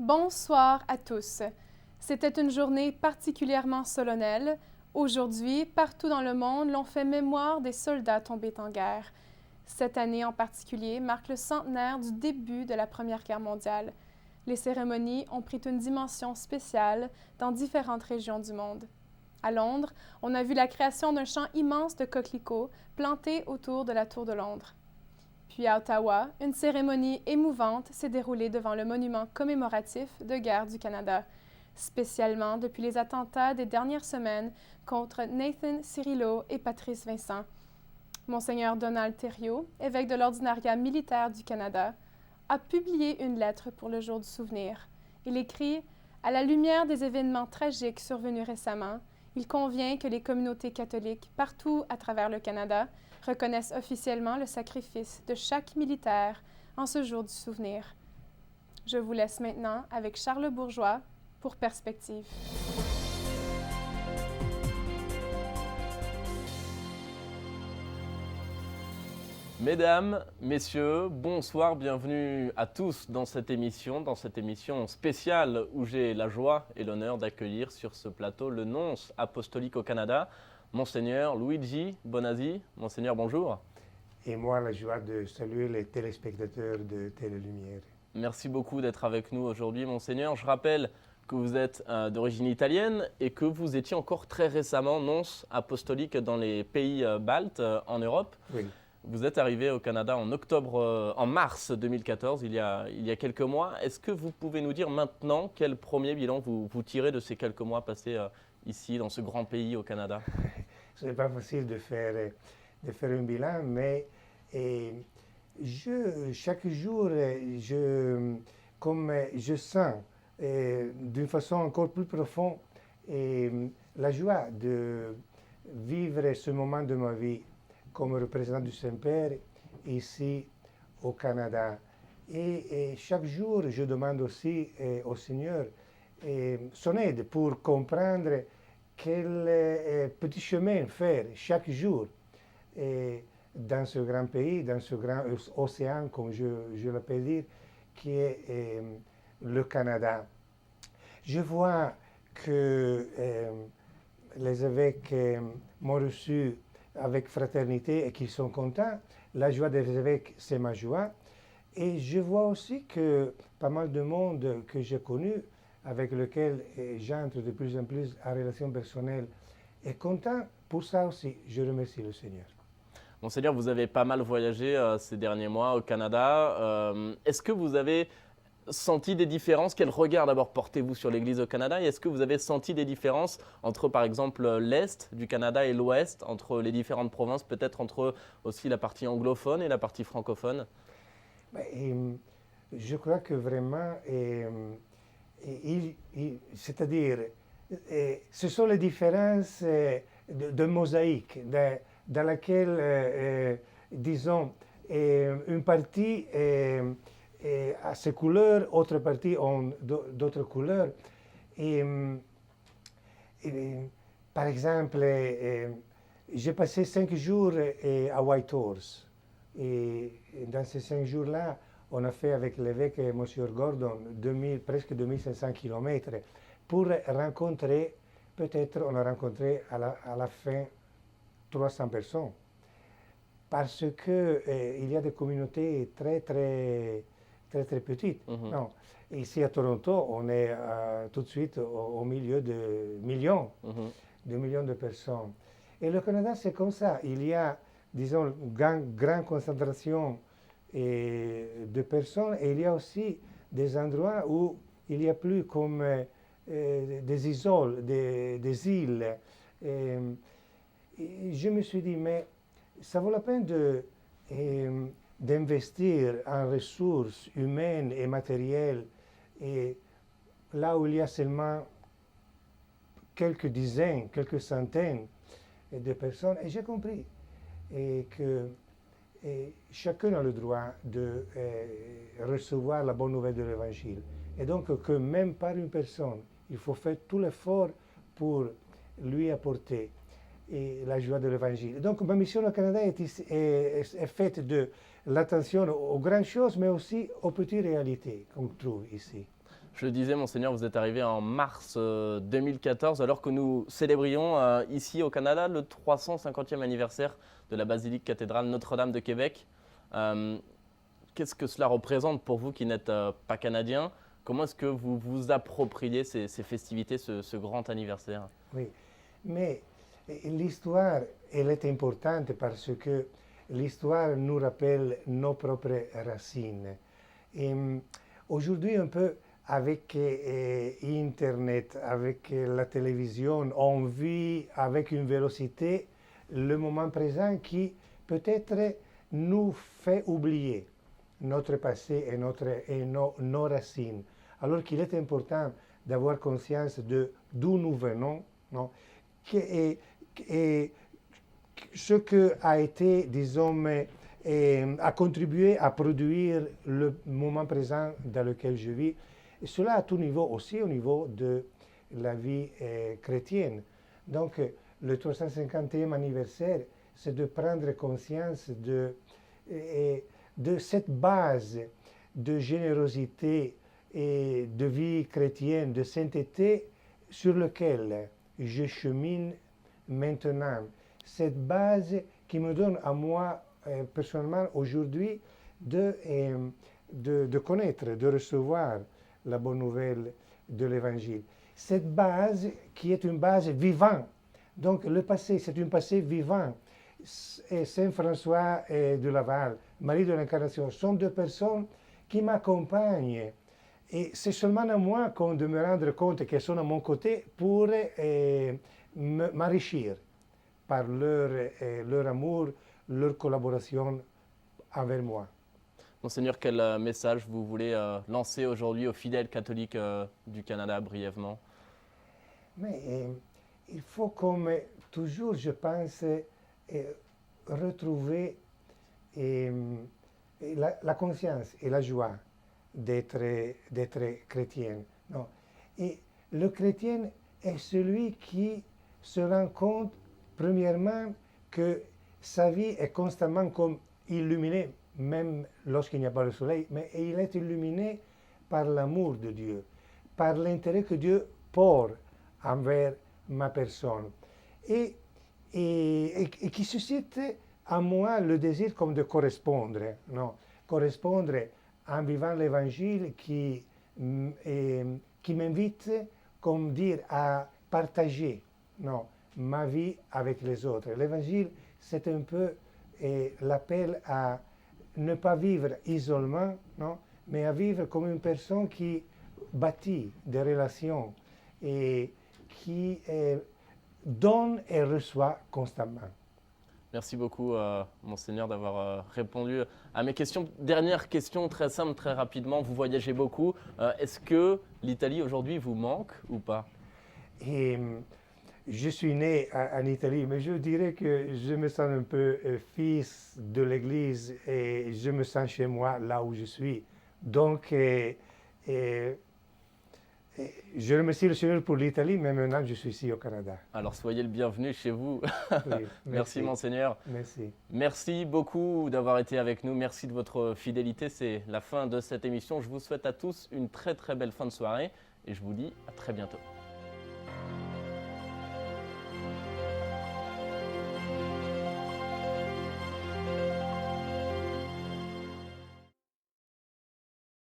Bonsoir à tous. C'était une journée particulièrement solennelle. Aujourd'hui, partout dans le monde, l'on fait mémoire des soldats tombés en guerre. Cette année en particulier marque le centenaire du début de la Première Guerre mondiale. Les cérémonies ont pris une dimension spéciale dans différentes régions du monde. À Londres, on a vu la création d'un champ immense de coquelicots plantés autour de la Tour de Londres. Puis à Ottawa, une cérémonie émouvante s'est déroulée devant le monument commémoratif de guerre du Canada, spécialement depuis les attentats des dernières semaines contre Nathan Cirillo et Patrice Vincent. Monseigneur Donald Thériault, évêque de l'Ordinariat militaire du Canada, a publié une lettre pour le jour du souvenir. Il écrit « À la lumière des événements tragiques survenus récemment, il convient que les communautés catholiques partout à travers le Canada reconnaissent officiellement le sacrifice de chaque militaire en ce jour du souvenir. » Je vous laisse maintenant avec Charles Bourgeois pour Perspective. Mesdames, messieurs, bonsoir, bienvenue à tous dans cette émission spéciale où j'ai la joie et l'honneur d'accueillir sur ce plateau le nonce apostolique au Canada, Monseigneur Luigi Bonazzi. Monseigneur, bonjour. Et moi, la joie de saluer les téléspectateurs de Télélumière. Merci beaucoup d'être avec nous aujourd'hui, Monseigneur. Je rappelle que vous êtes d'origine italienne et que vous étiez encore très récemment nonce apostolique dans les pays baltes en Europe. Oui. Vous êtes arrivé au Canada en mars 2014, il y a quelques mois. Est-ce que vous pouvez nous dire maintenant quel premier bilan vous tirez de ces quelques mois passés ici, dans ce grand pays au Canada? Ce n'est pas facile de faire un bilan, mais chaque jour, comme je sens d'une façon encore plus profonde la joie de vivre ce moment de ma vie comme représentant du Saint-Père ici au Canada. Et chaque jour, je demande aussi au Seigneur son aide pour comprendre quel petit chemin faire chaque jour dans ce grand pays, dans ce grand océan, comme je l'appelle dire, qui est le Canada. Je vois que les évêques m'ont reçu avec fraternité et qu'ils sont contents. La joie des évêques, c'est ma joie. Et je vois aussi que pas mal de monde que j'ai connu, avec lequel j'entre de plus en plus en relation personnelle, est content. Pour ça aussi, je remercie le Seigneur. Monseigneur, vous avez pas mal voyagé ces derniers mois au Canada. Est-ce que vous avez senti des différences? Quel regard d'abord portez-vous sur l'Église au Canada? Et est-ce que vous avez senti des différences entre, par exemple, l'Est du Canada et l'Ouest, entre les différentes provinces, peut-être entre aussi la partie anglophone et la partie francophone? Je crois que vraiment, c'est-à-dire, ce sont les différences de mosaïque dans laquelle, disons, une partie a ses couleurs, autres parties ont d'autres couleurs. Par exemple, j'ai passé 5 jours à Whitehorse. Et dans ces 5 jours-là, on a fait avec l'évêque M. Gordon presque 2500 km pour rencontrer, peut-être on a rencontré à la fin 300 personnes. Parce qu'il y a des communautés très petites. Mm-hmm. Non. Ici à Toronto, on est tout de suite au milieu de millions, de millions de personnes. Et le Canada, c'est comme ça. Il y a, disons, une grande concentration de personnes et il y a aussi des endroits où il n'y a plus comme des isoles, des îles. Et je me suis dit, mais ça vaut la peine d'investir en ressources humaines et matérielles, et là où il y a seulement quelques dizaines, quelques centaines de personnes. Et j'ai compris que chacun a le droit de recevoir la bonne nouvelle de l'Évangile. Et donc que même par une personne, il faut faire tout l'effort pour lui apporter la joie de l'Évangile. Donc ma mission au Canada est faite de l'attention aux grandes choses, mais aussi aux petites réalités qu'on trouve ici. Je le disais, Monseigneur, vous êtes arrivé en mars 2014, alors que nous célébrions ici au Canada le 350e anniversaire de la basilique cathédrale Notre-Dame de Québec. Qu'est-ce que cela représente pour vous qui n'êtes pas canadien? Comment est-ce que vous vous appropriez ces festivités, ce grand anniversaire? Oui, mais l'histoire, elle est importante parce que l'histoire nous rappelle nos propres racines. Et aujourd'hui, un peu avec Internet, avec la télévision, on vit avec une vélocité le moment présent qui peut-être nous fait oublier notre passé et nos racines. Alors qu'il est important d'avoir conscience de d'où nous venons, non? Et ce que a été, disons, a contribué à produire le moment présent dans lequel je vis. Et cela à tout niveau, aussi au niveau de la vie chrétienne. Donc, le 350e anniversaire, c'est de prendre conscience de cette base de générosité et de vie chrétienne, de sainteté, sur laquelle je chemine maintenant. Cette base qui me donne à moi, personnellement, aujourd'hui, de connaître, de recevoir la bonne nouvelle de l'Évangile. Cette base qui est une base vivante. Donc le passé, c'est un passé vivant. Et Saint François de Laval, Marie de l'Incarnation, sont deux personnes qui m'accompagnent. Et c'est seulement à moi de me rendre compte qu'elles sont à mon côté pour m'enrichir par leur amour, leur collaboration envers moi. Monseigneur, quel message vous voulez lancer aujourd'hui aux fidèles catholiques du Canada brièvement? Mais il faut, comme toujours, je pense, retrouver la conscience et la joie d'être chrétien. Non. Et le chrétien est celui qui se rend compte, premièrement, que sa vie est constamment comme illuminée, même lorsqu'il n'y a pas le soleil, mais il est illuminé par l'amour de Dieu, par l'intérêt que Dieu porte envers ma personne, et qui suscite en moi le désir comme de correspondre, non? Correspondre en vivant l'Évangile qui m'invite, comme dire, à partager, non, ma vie avec les autres. L'Évangile, c'est un peu l'appel à ne pas vivre isolement, non, mais à vivre comme une personne qui bâtit des relations et qui donne et reçoit constamment. Merci beaucoup, Monseigneur, d'avoir répondu à mes questions. Dernière question, très simple, très rapidement. Vous voyagez beaucoup. Est-ce que l'Italie aujourd'hui vous manque ou pas? Et je suis né en Italie, mais je dirais que je me sens un peu fils de l'Église et je me sens chez moi là où je suis. Donc, je remercie le Seigneur pour l'Italie, mais maintenant je suis ici au Canada. Alors soyez le bienvenu chez vous. Oui, merci Monseigneur. Merci. Merci beaucoup d'avoir été avec nous. Merci de votre fidélité. C'est la fin de cette émission. Je vous souhaite à tous une très très belle fin de soirée et je vous dis à très bientôt.